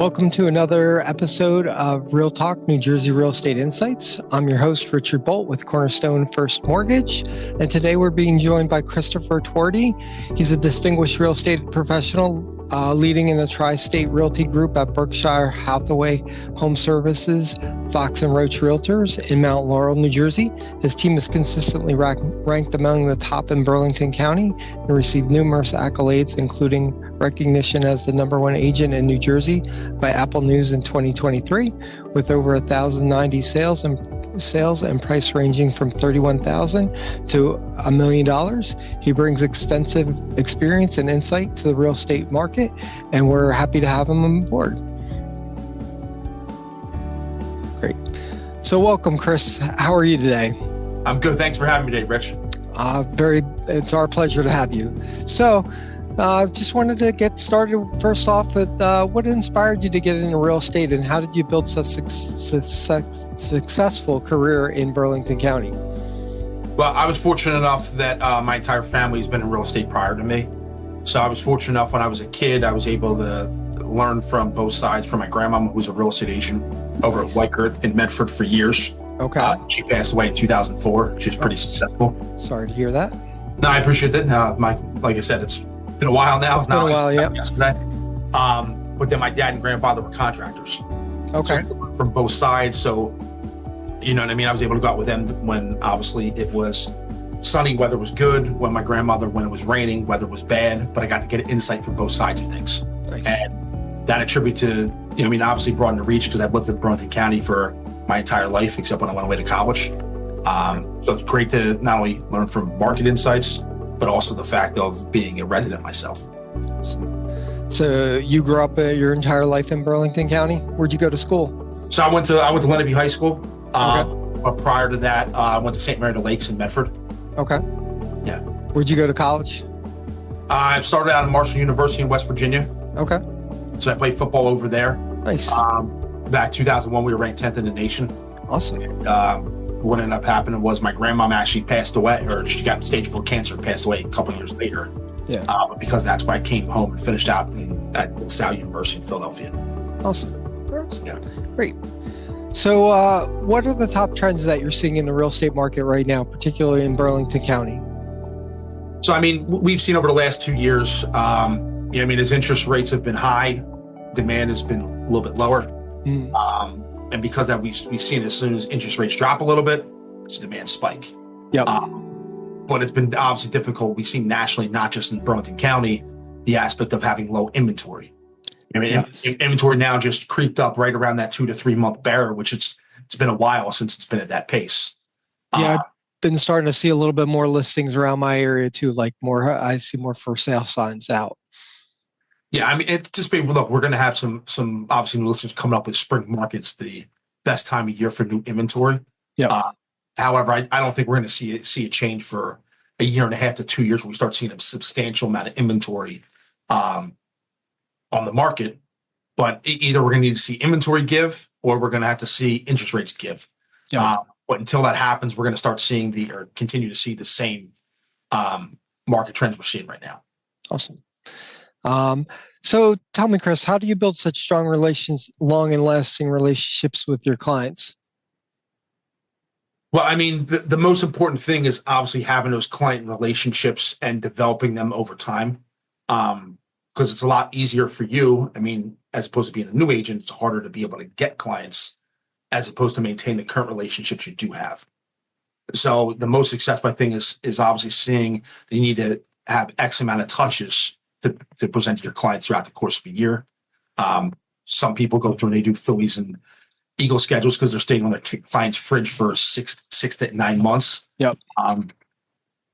Welcome to another episode of Real Talk, New Jersey Real Estate Insights. I'm your host, Richard Bolt with Cornerstone First Mortgage. And today we're being joined by Christopher Twardy. He's a distinguished real estate professional leading in the Tri-State Realty Group at Berkshire Hathaway Home Services, Fox and Roach Realtors in Mount Laurel, New Jersey. His team is consistently ranked among the top in Burlington County and received numerous accolades, including recognition as the #1 agent in New Jersey by Apple News in 2023, with over 1,090 sales and price ranging from $31,000 to $1 million. He brings extensive experience and insight to the real estate market, and we're happy to have him on board. Great. So welcome, Chris. How are you today? I'm good. Thanks for having me today, Rich. It's our pleasure to have you. So just wanted to get started first off with what inspired you to get into real estate, and how did you build such a successful career in Burlington County? Well, I was fortunate enough that my entire family has been in real estate prior to me. So I was fortunate enough when I was a kid, I was able to learn from both sides, from my grandmama, who was a real estate agent over at Whitekert in Medford for years. Okay. She passed away in 2004. She was pretty successful. Sorry to hear that. No, I appreciate that. Like I said, it's been a while now. It's been a while, yeah. Yesterday. But then my dad and grandfather were contractors. Okay. So from both sides. So, you know what I mean? I was able to go out with them when obviously it was sunny, weather was good. When my grandmother, when it was raining, weather was bad. But I got to get insight from both sides of things. Nice. And that attribute to, obviously broaden the reach because I've lived in Burlington County for my entire life, except when I went away to college. So it's great to not only learn from market insights, but also the fact of being a resident myself. So you grew up your entire life in Burlington County? Where'd you go to school? So I went to Lenape High School. Okay. But prior to that, I went to St. Mary of the Lakes in Medford. Okay. Yeah. Where'd you go to college? I started out at Marshall University in West Virginia. Okay. So I played football over there. Nice. Back 2001, we were ranked 10th in the nation. Awesome. What ended up happening was my grandmom actually passed away, or she got stage 4 cancer, passed away a couple of years later. Yeah. But because that's why I came home and finished out at South University in Philadelphia. Awesome. Yeah. Great. So what are the top trends that you're seeing in the real estate market right now, particularly in Burlington County? So, we've seen over the last 2 years, as interest rates have been high, demand has been a little bit lower. And because that we've seen as soon as interest rates drop a little bit, it's demand spike. Yep. But it's been obviously difficult. We've seen nationally, not just in Burlington County, the aspect of having low inventory. Yes. Inventory now just creeped up right around that 2 to 3 month barrier, which it's been a while since it's been at that pace. Yeah, I've been starting to see a little bit more listings around my area too. I see more for sale signs out. Yeah, it's just look, we're going to have some obviously new listings coming up with spring markets, the best time of year for new inventory. Yeah. However, I don't think we're going to see a change for a year and a half to 2 years when we start seeing a substantial amount of inventory on the market. But either we're going to need to see inventory give, or we're going to have to see interest rates give. Yeah. But until that happens, we're going to start seeing continue to see the same market trends we're seeing right now. Awesome. So tell me, Chris, how do you build such strong long and lasting relationships with your clients? Well, the most important thing is obviously having those client relationships and developing them over time. Because it's a lot easier for you. As opposed to being a new agent, it's harder to be able to get clients as opposed to maintain the current relationships you do have. So the most successful thing is obviously seeing that you need to have X amount of touches to present to your clients throughout the course of a year. Some people go through and they do Phillies and Eagle schedules because they're staying on their client's fridge for six to 9 months. Yep.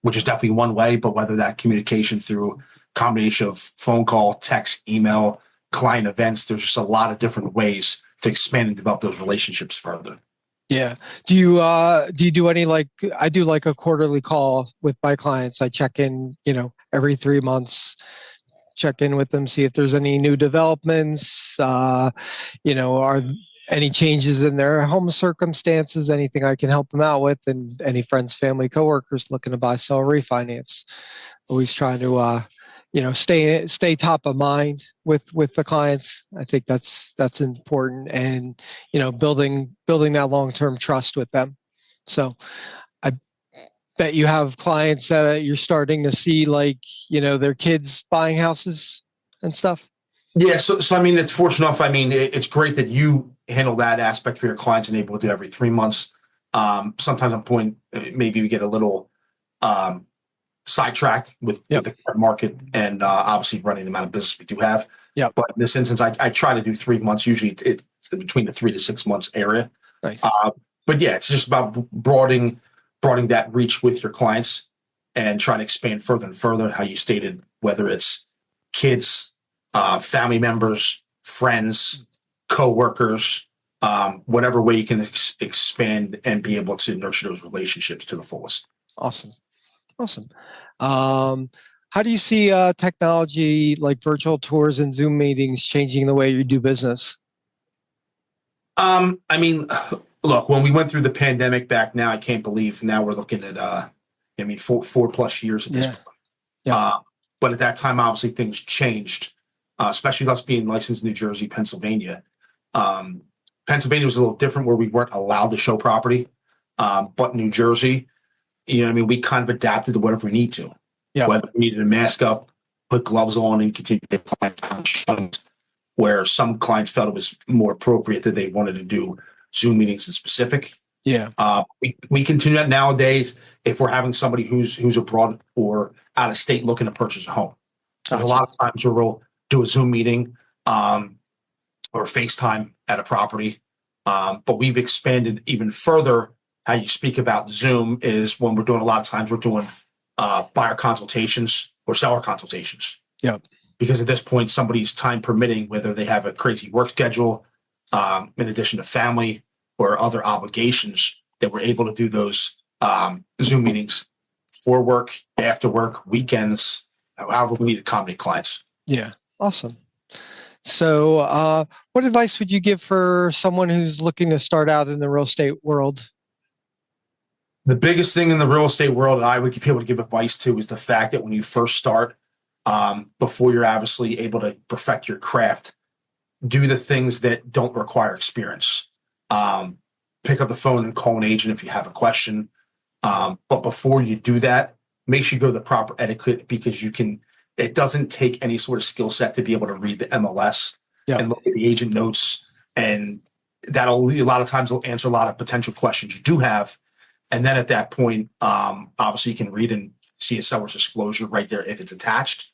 Which is definitely one way, but whether that communication through combination of phone call, text, email, client events, there's just a lot of different ways to expand and develop those relationships further. Yeah. Do you do any, I do a quarterly call with my clients. I check in, every 3 months, check in with them, see if there's any new developments, are any changes in their home circumstances, anything I can help them out with, and any friends, family, coworkers looking to buy, sell, refinance. Always trying to, stay top of mind with the clients. I think that's important, and building that long-term trust with them. So I bet you have clients that you're starting to see, like, their kids buying houses and stuff. Yeah, so I mean, it's fortunate enough. I mean, it's great that you handle that aspect for your clients and able to do every 3 months. Sometimes on point, maybe we get a little sidetracked with the current market and obviously running the amount of business we do have. Yeah. But in this instance, I try to do 3 months. Usually, it's between the 3 to 6 months area. Nice. But yeah, it's just about broadening that reach with your clients and trying to expand further and further. How you stated, whether it's kids, family members, friends, co-workers, whatever way you can expand and be able to nurture those relationships to the fullest. Awesome. How do you see technology like virtual tours and Zoom meetings changing the way you do business? I mean, look, when we went through the pandemic back now, I can't believe now we're looking at, 4+ years at this point. Yeah. But at that time, obviously things changed, especially us being licensed in New Jersey, Pennsylvania. Pennsylvania was a little different where we weren't allowed to show property. But New Jersey, we kind of adapted to whatever we need to. Yeah. Whether we needed to mask up, put gloves on, and continue to get clients, where some clients felt it was more appropriate that they wanted to do Zoom meetings in specific. Yeah. We continue that nowadays if we're having somebody who's abroad or out of state looking to purchase a home. So Gotcha. a lot of times we'll do a Zoom meeting or FaceTime at a property. But we've expanded even further. How you speak about Zoom is when we're doing a lot of times we're doing buyer consultations or seller consultations. Yep. Because at this point, somebody's time permitting, whether they have a crazy work schedule, in addition to family or other obligations, that we're able to do those Zoom meetings for work, after work, weekends, however we need to accommodate clients. Yeah. Awesome. So what advice would you give for someone who's looking to start out in the real estate world? The biggest thing in the real estate world that I would be able to give advice to is the fact that when you first start, before you're obviously able to perfect your craft, do the things that don't require experience. Pick up the phone and call an agent if you have a question. But before you do that, make sure you go the proper etiquette, because it doesn't take any sort of skill set to be able to read the MLS and look at the agent notes. And that'll, a lot of times, will answer a lot of potential questions you do have. And then at that point, obviously you can read and see a seller's disclosure right there if it's attached.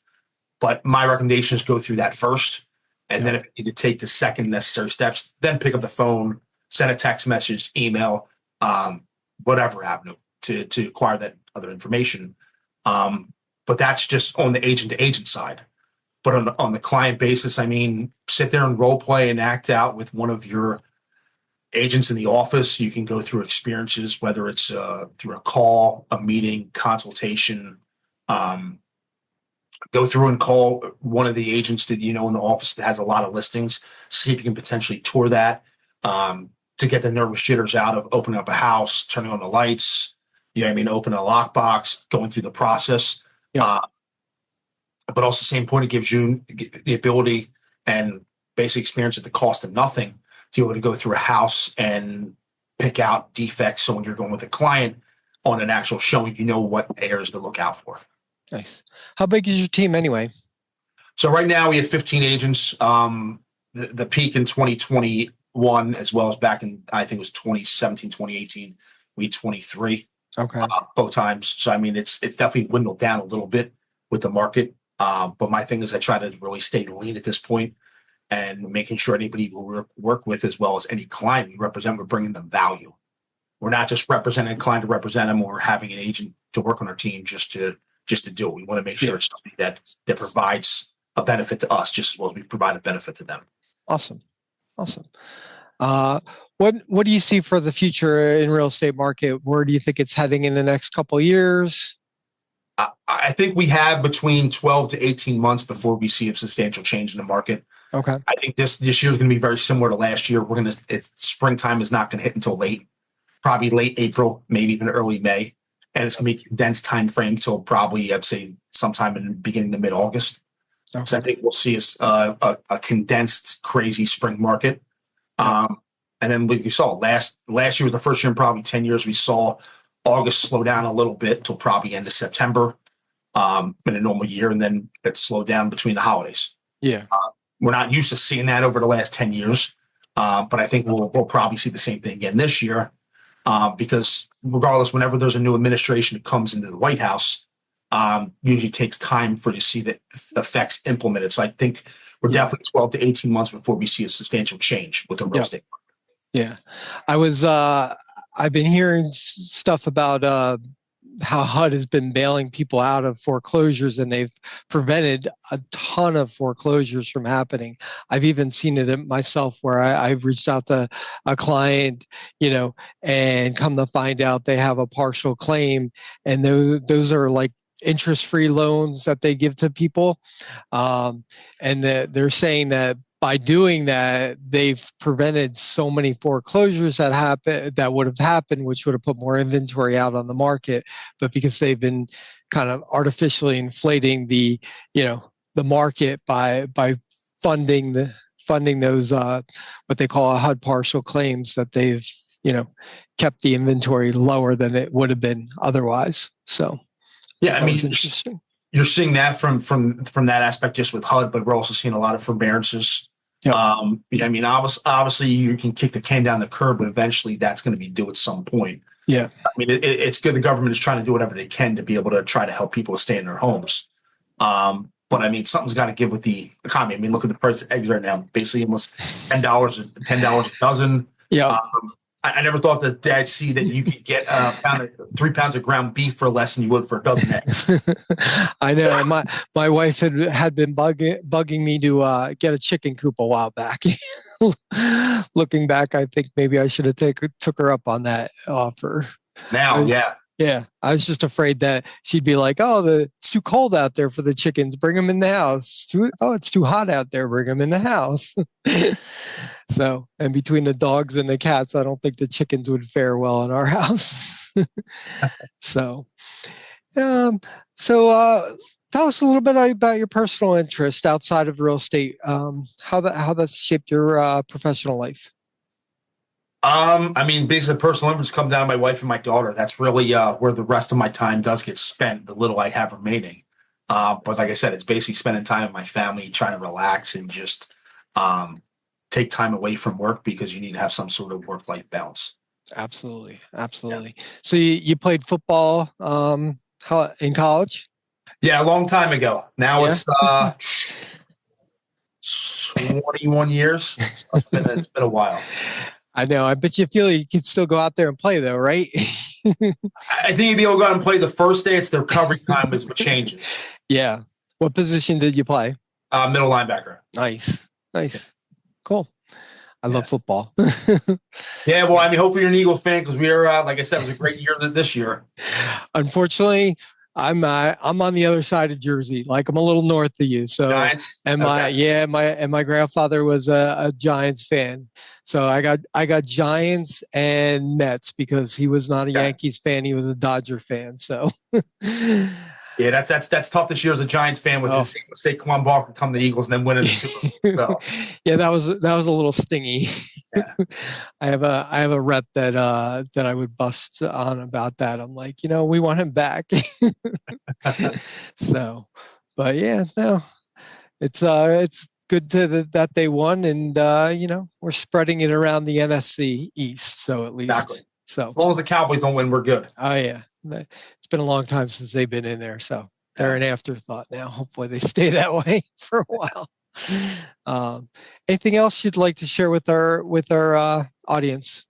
But my recommendation is go through that first. And then if you need to take the second necessary steps, then pick up the phone, send a text message, email, whatever avenue to acquire that other information. But that's just on the agent to agent side. But on the client basis, I mean, sit there and role play and act out with one of your agents in the office. You can go through experiences, whether it's through a call, a meeting, consultation. Go through and call one of the agents that in the office that has a lot of listings. See if you can potentially tour that to get the nervous jitters out of opening up a house, turning on the lights. Opening a lockbox, going through the process. Yeah. But also, same point, it gives you the ability and basic experience at the cost of nothing to be able to go through a house and pick out defects. So when you're going with a client on an actual showing, what areas to look out for. Nice. How big is your team anyway? So right now we have 15 agents. The peak in 2021, as well as back in, I think it was 2017, 2018, we had 23. Okay. Both times. So I mean, it's definitely dwindled down a little bit with the market. But my thing is I try to really stay lean at this point and making sure anybody we work with, as well as any client we represent, we're bringing them value. We're not just representing a client to represent them or having an agent to work on our team just to do it. We want to make sure it's something that provides a benefit to us just as well as we provide a benefit to them. Awesome. What do you see for the future in real estate market? Where do you think it's heading in the next couple of years? I think we have between 12 to 18 months before we see a substantial change in the market. Okay. I think this year is going to be very similar to last year. Springtime is not going to hit until probably late April, maybe even early May. And it's going to be a condensed time frame till probably, I'd say, sometime in the beginning of mid-August. Okay. So I think we'll see a condensed, crazy spring market. And then we saw last year was the first year in probably 10 years we saw August slow down a little bit till probably end of September in a normal year, and then it slowed down between the holidays. Yeah. We're not used to seeing that over the last 10 years, but I think we'll probably see the same thing again this year because regardless, whenever there's a new administration that comes into the White House, usually takes time for you to see the effects implemented. So I think we're definitely 12 to 18 months before we see a substantial change with the real estate market. Yeah. I've been hearing stuff about how HUD has been bailing people out of foreclosures, and they've prevented a ton of foreclosures from happening. I've even seen it myself where I've reached out to a client, and come to find out they have a partial claim, and those are like interest-free loans that they give to people. And they're saying that by doing that, they've prevented so many foreclosures that would have happened, which would have put more inventory out on the market. But because they've been kind of artificially inflating the market by funding those what they call HUD partial claims, that they've kept the inventory lower than it would have been otherwise. So yeah, I mean, interesting. You're seeing that from that aspect just with HUD, but we're also seeing a lot of forbearances. Yep. I mean, obviously you can kick the can down the curb, but eventually that's going to be due at some point. Yeah. I mean, it's good. The government is trying to do whatever they can to be able to try to help people stay in their homes. But I mean, something's got to give with the economy. I mean, look at the price of eggs right now, basically almost $10 a dozen. Yeah. I never thought that I'd see that you could get 3 pounds of ground beef for less than you would for a dozen eggs. I know. My wife had been bugging me to get a chicken coop a while back. Looking back, I think maybe I should have took her up on that offer. Now, yeah. Yeah, I was just afraid that she'd be like, "Oh, it's too cold out there for the chickens. Bring them in the house. It's too hot out there. Bring them in the house." So, and between the dogs and the cats, I don't think the chickens would fare well in our house. So, tell us a little bit about your personal interest outside of real estate. How that's shaped your professional life. I mean, basically, personal interest come down to my wife and my daughter. That's really where the rest of my time does get spent, the little I have remaining. But like I said, it's basically spending time with my family, trying to relax and just take time away from work because you need to have some sort of work-life balance. Absolutely. Yeah. So you played football in college? Yeah, a long time ago. Now it's 21 years. So it's been a while. I know. I bet you feel you could still go out there and play, though, right? I think you'd be able to go out and play the first day. It's the recovery time is what changes. Yeah. What position did you play? Middle linebacker. Nice. Cool. I love football. Yeah, well, I mean, hopefully you're an Eagles fan because we are, like I said, it was a great year this year. Unfortunately, I'm on the other side of Jersey. Like I'm a little north of you. So Giants? and my grandfather was a Giants fan. So I got Giants and Mets because he was not a Yankees fan. He was a Dodger fan. So yeah, that's tough this year as a Giants fan with Saquon Barkley come the Eagles and then winning the Super Bowl. So. Yeah, that was a little stingy. Yeah. I have a rep that I would bust on about that. I'm like, we want him back. So, but yeah, no, it's good that they won, and we're spreading it around the NFC East. So at least, exactly. So as long as the Cowboys don't win, we're good. Oh yeah, it's been a long time since they've been in there, so they're an afterthought now. Hopefully, they stay that way for a while. Anything else you'd like to share with our audience?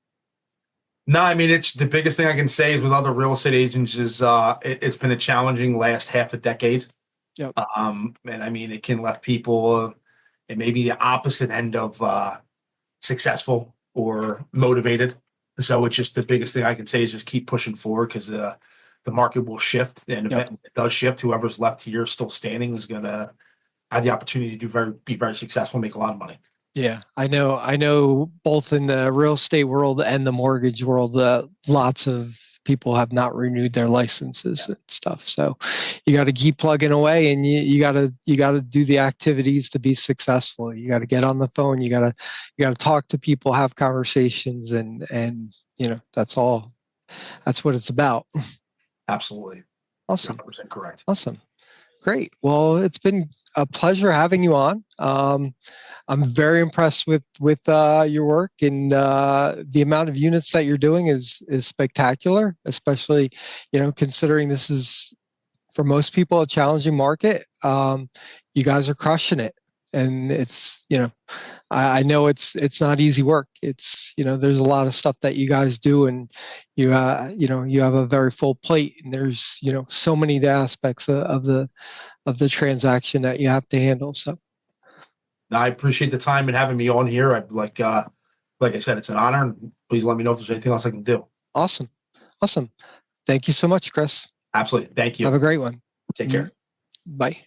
No, I mean, it's the biggest thing I can say is with other real estate agents is it's been a challenging last half a decade. Yep. And I mean, it can left people it may be the opposite end of successful or motivated. So it's just the biggest thing I can say is just keep pushing forward because the market will shift, and if it does shift, whoever's left here still standing is going to have the opportunity to be very successful, make a lot of money. Yeah, I know both in the real estate world and the mortgage world, lots of people have not renewed their licenses and stuff. So you got to keep plugging away, and you got to do the activities to be successful. You got to get on the phone. You got to talk to people, have conversations, and that's all. That's what it's about. Absolutely. Awesome. 100% correct. Awesome. Great. Well, it's been a pleasure having you on. I'm very impressed with your work, and the amount of units that you're doing is spectacular, especially, considering this is, for most people, a challenging market. You guys are crushing it, and it's, I know it's not easy work. It's, there's a lot of stuff that you guys do, and you have a very full plate, and there's, so many aspects of the transaction that you have to handle. So I appreciate the time and having me on here. Like I said, it's an honor, and please let me know if there's anything else I can do. Awesome. Thank you so much, Chris. Absolutely. Thank you. Have a great one. Take care. Bye.